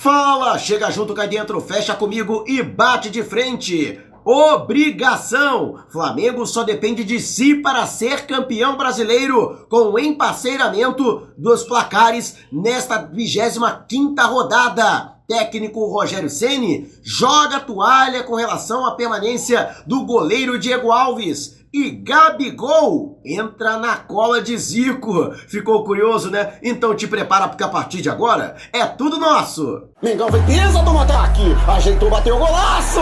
Fala, chega junto, cai dentro, fecha comigo e bate de frente. Obrigação! Flamengo só depende de si para ser campeão brasileiro, com o emparceiramento dos placares nesta 25ª rodada. Técnico Rogério Ceni joga a toalha com relação à permanência do goleiro Diego Alves. E Gabigol entra na cola de Zico. Ficou curioso, né? Então te prepara porque a partir de agora é tudo nosso. Mengão vem pisa do ataque, ajeitou, bateu o golaço!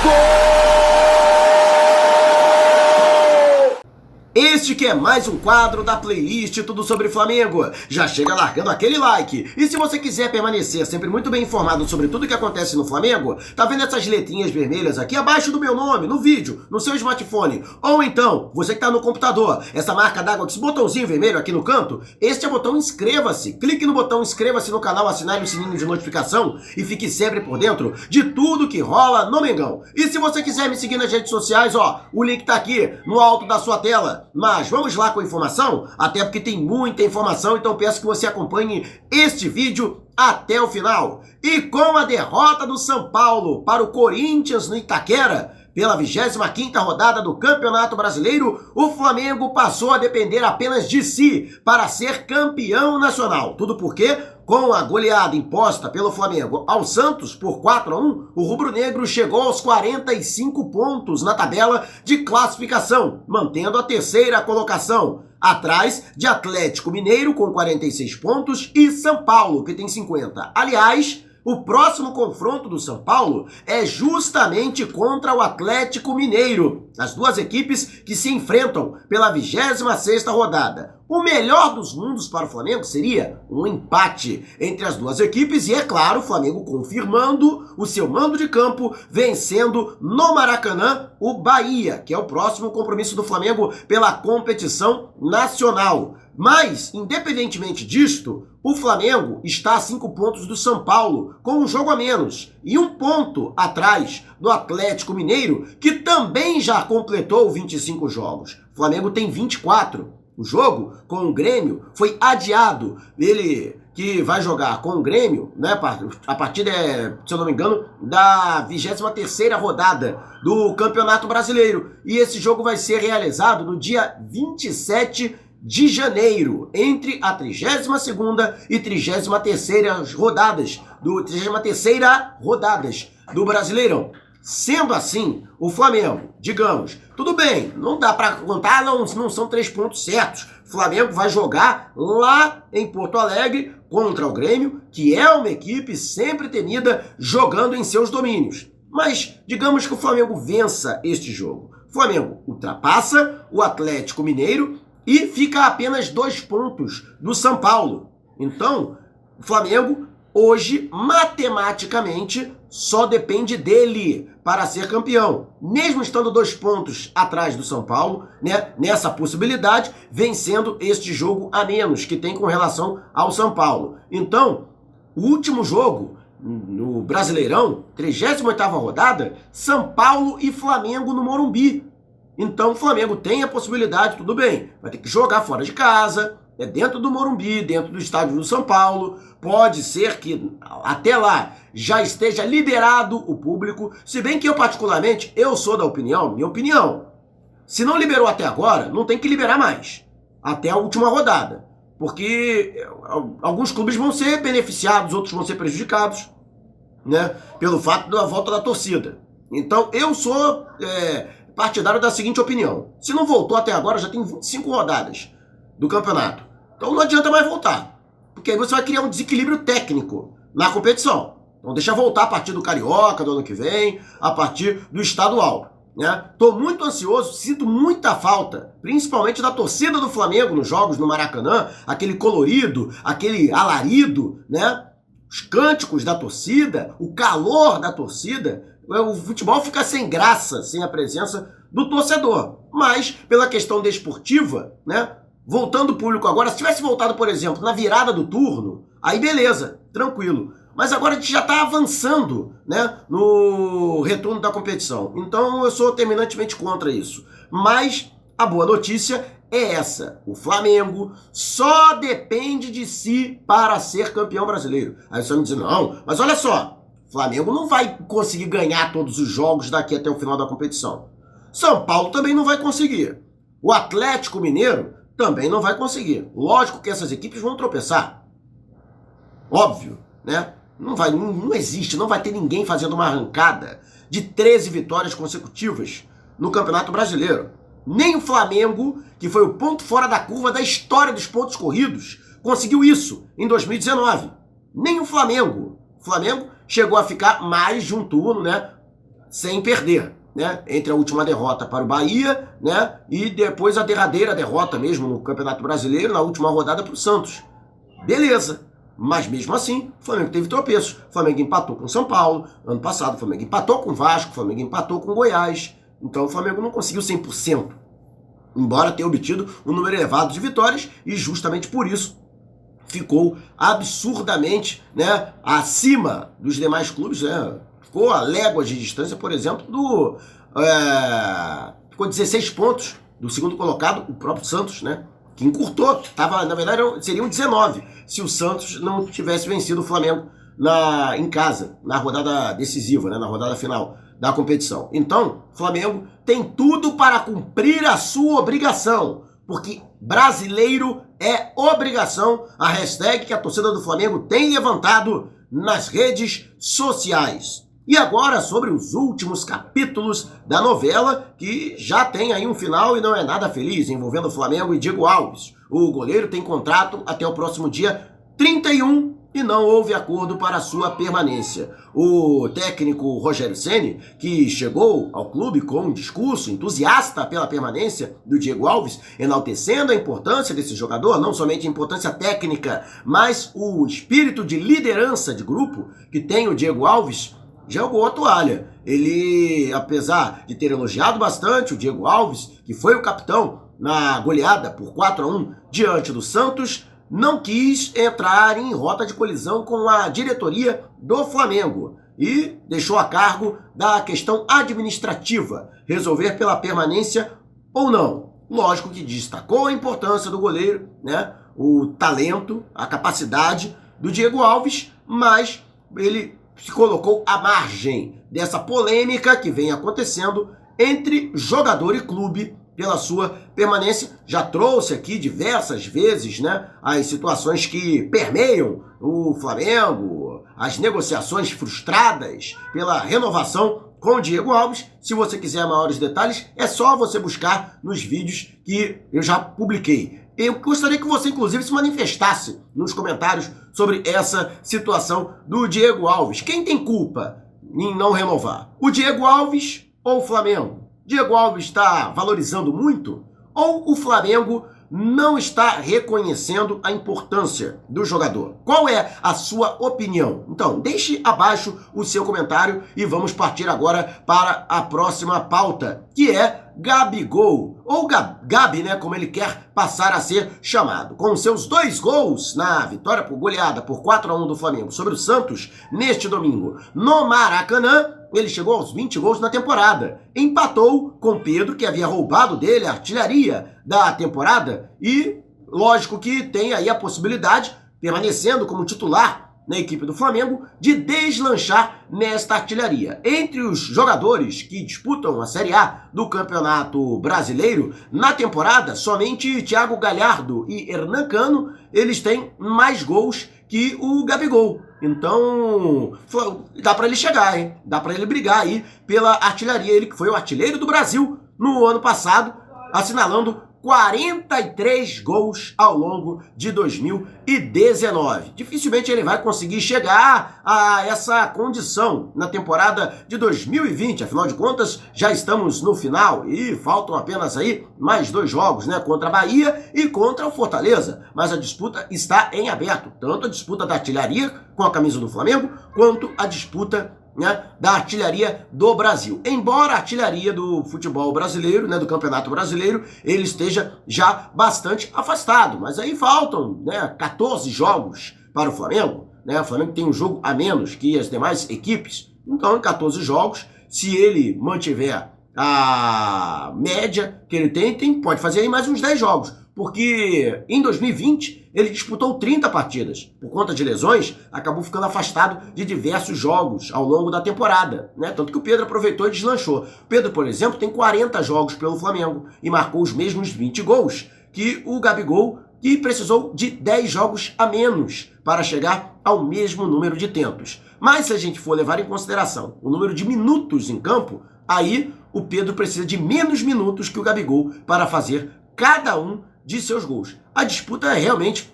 Gol! Este que é mais um quadro da playlist Tudo Sobre Flamengo. Já chega largando aquele like. E se você quiser permanecer sempre muito bem informado sobre tudo que acontece no Flamengo, tá vendo essas letrinhas vermelhas aqui abaixo do meu nome, no vídeo, no seu smartphone? Ou então, você que tá no computador, essa marca d'água, esse botãozinho vermelho aqui no canto, este é o botão inscreva-se. Clique no botão inscreva-se no canal, assinale o sininho de notificação e fique sempre por dentro de tudo que rola no Mengão. E se você quiser me seguir nas redes sociais, ó, o link tá aqui no alto da sua tela. Mas vamos lá com a informação, até porque tem muita informação, então peço que você acompanhe este vídeo até o final. E com a derrota do São Paulo para o Corinthians no Itaquera, pela 25ª rodada do Campeonato Brasileiro, o Flamengo passou a depender apenas de si para ser campeão nacional. Tudo porque, com a goleada imposta pelo Flamengo ao Santos por 4-1, o rubro-negro chegou aos 45 pontos na tabela de classificação, mantendo a terceira colocação, atrás de Atlético Mineiro com 46 pontos e São Paulo, que tem 50. Aliás, o próximo confronto do São Paulo é justamente contra o Atlético Mineiro, as duas equipes que se enfrentam pela 26ª rodada. O melhor dos mundos para o Flamengo seria um empate entre as duas equipes e, é claro, o Flamengo confirmando o seu mando de campo, vencendo no Maracanã o Bahia, que é o próximo compromisso do Flamengo pela competição nacional. Mas, independentemente disto, o Flamengo está a 5 pontos do São Paulo, com um jogo a menos, e 1 ponto atrás do Atlético Mineiro, que também já completou 25 jogos. O Flamengo tem 24. O jogo com o Grêmio foi adiado. Ele que vai jogar com o Grêmio, né, a partir, se eu não me engano, da 23ª rodada do Campeonato Brasileiro. E esse jogo vai ser realizado no dia 27 de janeiro, entre a 32ª e 33ª rodadas do Brasileirão. Sendo assim, o Flamengo, digamos, tudo bem, não dá para contar, não são 3 pontos certos. O Flamengo vai jogar lá em Porto Alegre contra o Grêmio, que é uma equipe sempre temida jogando em seus domínios. Mas digamos que o Flamengo vença este jogo. O Flamengo ultrapassa o Atlético Mineiro e fica a apenas 2 pontos do São Paulo. Então, o Flamengo hoje, matematicamente, só depende dele para ser campeão. Mesmo estando 2 pontos atrás do São Paulo, né, nessa possibilidade, vencendo este jogo a menos que tem com relação ao São Paulo. Então, o último jogo no Brasileirão, 38ª rodada, São Paulo e Flamengo no Morumbi. Então o Flamengo tem a possibilidade, tudo bem, vai ter que jogar fora de casa, dentro do Morumbi, dentro do estádio do São Paulo. Pode ser que até lá já esteja liberado o público, se bem que eu particularmente, eu sou da opinião, minha opinião, se não liberou até agora, não tem que liberar mais, até a última rodada, porque alguns clubes vão ser beneficiados, outros vão ser prejudicados, né, pelo fato da volta da torcida. Então eu sou partidário da seguinte opinião: se não voltou até agora, já tem 25 rodadas do campeonato, então não adianta mais voltar, porque aí você vai criar um desequilíbrio técnico na competição. Então deixa voltar a partir do Carioca do ano que vem, a partir do estadual, né? Tô muito ansioso, sinto muita falta, principalmente da torcida do Flamengo nos jogos no Maracanã, aquele colorido, aquele alarido, né? Os cânticos da torcida, o calor da torcida. O futebol fica sem graça, sem a presença do torcedor. Mas, pela questão desportiva, né? Voltando o público agora, se tivesse voltado, por exemplo, na virada do turno, aí beleza, tranquilo. Mas agora a gente já está avançando, né, no retorno da competição. Então eu sou terminantemente contra isso. Mas a boa notícia é essa. O Flamengo só depende de si para ser campeão brasileiro. Aí você me diz, não, mas olha só, o Flamengo não vai conseguir ganhar todos os jogos daqui até o final da competição. São Paulo também não vai conseguir. O Atlético Mineiro também não vai conseguir. Lógico que essas equipes vão tropeçar. Óbvio, né? Não existe, não vai ter ninguém fazendo uma arrancada de 13 vitórias consecutivas no Campeonato Brasileiro. Nem o Flamengo, que foi o ponto fora da curva da história dos pontos corridos, conseguiu isso em 2019. Nem o Flamengo. O Flamengo chegou a ficar mais de um turno, né, sem perder, né, entre a última derrota para o Bahia, né, e depois a derradeira derrota mesmo no Campeonato Brasileiro, na última rodada para o Santos. Beleza. Mas mesmo assim, o Flamengo teve tropeços. O Flamengo empatou com o São Paulo. Ano passado, o Flamengo empatou com o Vasco. O Flamengo empatou com o Goiás. Então o Flamengo não conseguiu 100%. Embora tenha obtido um número elevado de vitórias. E justamente por isso ficou absurdamente, né, acima dos demais clubes. Né? Ficou a léguas de distância, por exemplo, ficou 16 pontos do segundo colocado, o próprio Santos, né? Que encurtou, na verdade seriam 19 se o Santos não tivesse vencido o Flamengo em casa, na rodada decisiva, né, na rodada final da competição. Então, o Flamengo tem tudo para cumprir a sua obrigação, porque brasileiro é obrigação, a hashtag que a torcida do Flamengo tem levantado nas redes sociais. E agora sobre os últimos capítulos da novela, que já tem aí um final e não é nada feliz, envolvendo o Flamengo e Diego Alves. O goleiro tem contrato até o próximo dia 31 e não houve acordo para sua permanência. O técnico Rogério Ceni, que chegou ao clube com um discurso entusiasta pela permanência do Diego Alves, enaltecendo a importância desse jogador, não somente a importância técnica, mas o espírito de liderança de grupo que tem o Diego Alves, jogou a toalha. Ele, apesar de ter elogiado bastante o Diego Alves, que foi o capitão na goleada por 4-1 diante do Santos, não quis entrar em rota de colisão com a diretoria do Flamengo e deixou a cargo da questão administrativa, resolver pela permanência ou não. Lógico que destacou a importância do goleiro, né, o talento, a capacidade do Diego Alves, mas ele se colocou à margem dessa polêmica que vem acontecendo entre jogador e clube pela sua permanência. Já trouxe aqui diversas vezes, né, as situações que permeiam o Flamengo, as negociações frustradas pela renovação com o Diego Alves. Se você quiser maiores detalhes, é só você buscar nos vídeos que eu já publiquei. Eu gostaria que você, inclusive, se manifestasse nos comentários sobre essa situação do Diego Alves. Quem tem culpa em não renovar? O Diego Alves ou o Flamengo? Diego Alves está valorizando muito? Ou o Flamengo não está reconhecendo a importância do jogador? Qual é a sua opinião? Então, deixe abaixo o seu comentário e vamos partir agora para a próxima pauta, que é Gabigol, ou Gabi, né, como ele quer passar a ser chamado. Com seus 2 gols na vitória por goleada por 4-1 do Flamengo sobre o Santos neste domingo no Maracanã, ele chegou aos 20 gols na temporada. Empatou com Pedro, que havia roubado dele a artilharia da temporada, e lógico que tem aí a possibilidade, permanecendo como titular na equipe do Flamengo, de deslanchar nesta artilharia. Entre os jogadores que disputam a Série A do Campeonato Brasileiro, na temporada, somente Thiago Galhardo e Hernan Cano, eles têm mais gols que o Gabigol. Então, dá para ele chegar, hein? Dá para ele brigar aí pela artilharia. Ele que foi o artilheiro do Brasil no ano passado, assinalando 43 gols ao longo de 2019. Dificilmente ele vai conseguir chegar a essa condição na temporada de 2020. Afinal de contas, já estamos no final e faltam apenas aí mais 2 jogos, né? Contra a Bahia e contra o Fortaleza. Mas a disputa está em aberto. Tanto a disputa da artilharia com a camisa do Flamengo, quanto a disputa, né, da artilharia do Brasil. Embora a artilharia do futebol brasileiro, né, do Campeonato Brasileiro, ele esteja já bastante afastado. Mas aí faltam, né, 14 jogos para o Flamengo. Né? O Flamengo tem um jogo a menos que as demais equipes. Então, em 14 jogos, se ele mantiver a média que ele tem, pode fazer aí mais uns 10 jogos. Porque em 2020 ele disputou 30 partidas. Por conta de lesões, acabou ficando afastado de diversos jogos ao longo da temporada, né? Tanto que o Pedro aproveitou e deslanchou. O Pedro, por exemplo, tem 40 jogos pelo Flamengo e marcou os mesmos 20 gols que o Gabigol, que precisou de 10 jogos a menos para chegar ao mesmo número de tentos. Mas se a gente for levar em consideração o número de minutos em campo, aí o Pedro precisa de menos minutos que o Gabigol para fazer cada um de seus gols. A disputa é realmente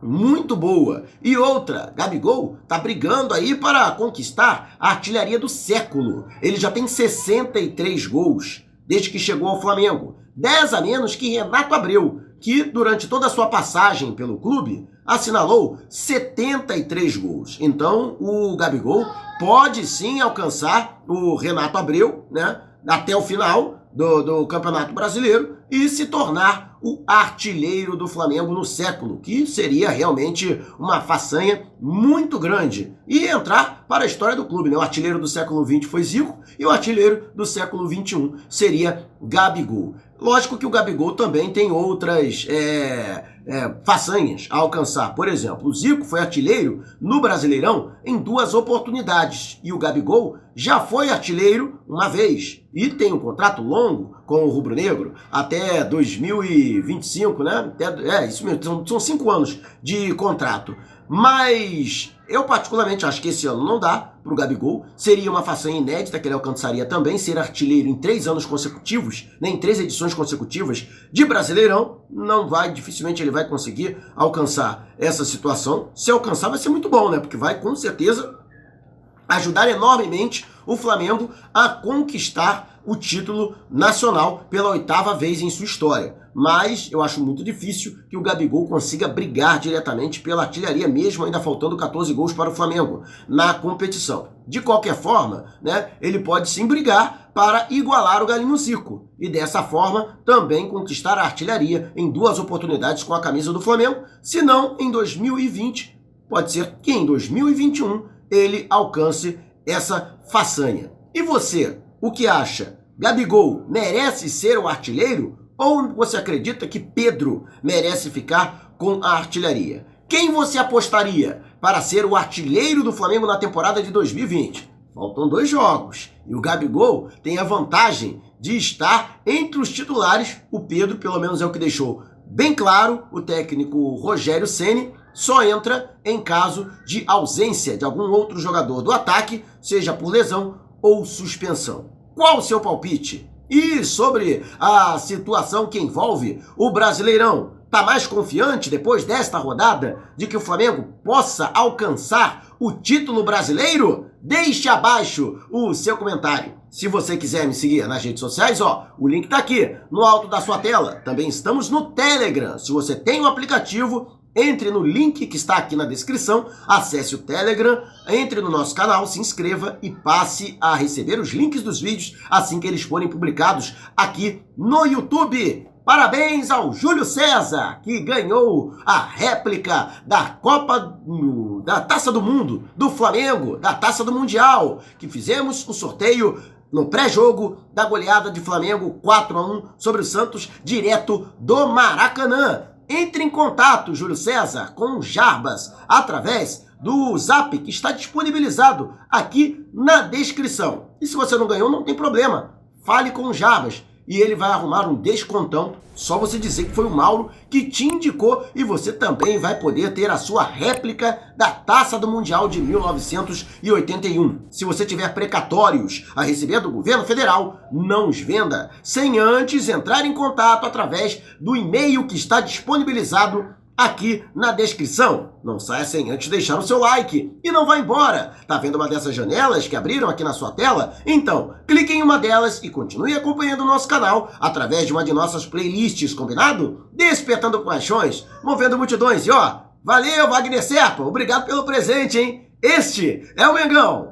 muito boa. E outra, Gabigol tá brigando aí para conquistar a artilharia do século. Ele já tem 63 gols desde que chegou ao Flamengo. 10 a menos que Renato Abreu, que durante toda a sua passagem pelo clube assinalou 73 gols. Então o Gabigol pode sim alcançar o Renato Abreu, né, até o final do Campeonato Brasileiro e se tornar o artilheiro do Flamengo no século, que seria realmente uma façanha muito grande. E entrar para a história do clube, né? O artilheiro do século XX foi Zico e o artilheiro do século XXI seria Gabigol. Lógico que o Gabigol também tem outras façanhas a alcançar. Por exemplo, o Zico foi artilheiro no Brasileirão em 2 oportunidades e o Gabigol já foi artilheiro uma vez e tem um contrato longo com o rubro-negro até 2025, né? Isso mesmo, são 5 anos de contrato. Mas eu particularmente acho que esse ano não dá para o Gabigol. Seria uma façanha inédita que ele alcançaria também, ser artilheiro em 3 anos consecutivos, né, em 3 edições consecutivas de Brasileirão. Dificilmente ele vai conseguir alcançar essa situação. Se alcançar vai ser muito bom, né? Porque vai com certeza ajudar enormemente o Flamengo a conquistar o título nacional pela 8ª vez em sua história. Mas eu acho muito difícil que o Gabigol consiga brigar diretamente pela artilharia, mesmo ainda faltando 14 gols para o Flamengo na competição. De qualquer forma, né, ele pode sim brigar para igualar o Galinho Zico e dessa forma também conquistar a artilharia em 2 oportunidades com a camisa do Flamengo, se não em 2020, pode ser que em 2021 ele alcance essa façanha. E você, o que acha? Gabigol merece ser o artilheiro? Ou você acredita que Pedro merece ficar com a artilharia? Quem você apostaria para ser o artilheiro do Flamengo na temporada de 2020? Faltam 2 jogos e o Gabigol tem a vantagem de estar entre os titulares. O Pedro, pelo menos é o que deixou bem claro, o técnico Rogério Ceni só entra em caso de ausência de algum outro jogador do ataque, seja por lesão ou suspensão. Qual o seu palpite? E sobre a situação que envolve o Brasileirão, tá mais confiante depois desta rodada de que o Flamengo possa alcançar o título brasileiro? Deixe abaixo o seu comentário. Se você quiser me seguir nas redes sociais, o link tá aqui no alto da sua tela. Também estamos no Telegram. Se você tem o aplicativo, entre no link que está aqui na descrição, acesse o Telegram, entre no nosso canal, se inscreva e passe a receber os links dos vídeos assim que eles forem publicados aqui no YouTube. Parabéns ao Júlio César, que ganhou a réplica da da Taça do Mundo, do Flamengo, da Taça do Mundial, que fizemos o sorteio no pré-jogo da goleada de Flamengo 4-1 sobre o Santos, direto do Maracanã. Entre em contato, Júlio César, com o Jarbas, através do Zap, que está disponibilizado aqui na descrição. E se você não ganhou, não tem problema. Fale com o Jarbas e ele vai arrumar um descontão. Só você dizer que foi o Mauro que te indicou e você também vai poder ter a sua réplica da Taça do Mundial de 1981. Se você tiver precatórios a receber do governo federal, não os venda sem antes entrar em contato através do e-mail que está disponibilizado aqui na descrição. Não saia sem antes deixar o seu like e não vá embora. Tá vendo uma dessas janelas que abriram aqui na sua tela? Então, clique em uma delas e continue acompanhando o nosso canal através de uma de nossas playlists, combinado? Despertando paixões, movendo multidões e valeu, Wagner Serpa, obrigado pelo presente, hein? Este é o Mengão.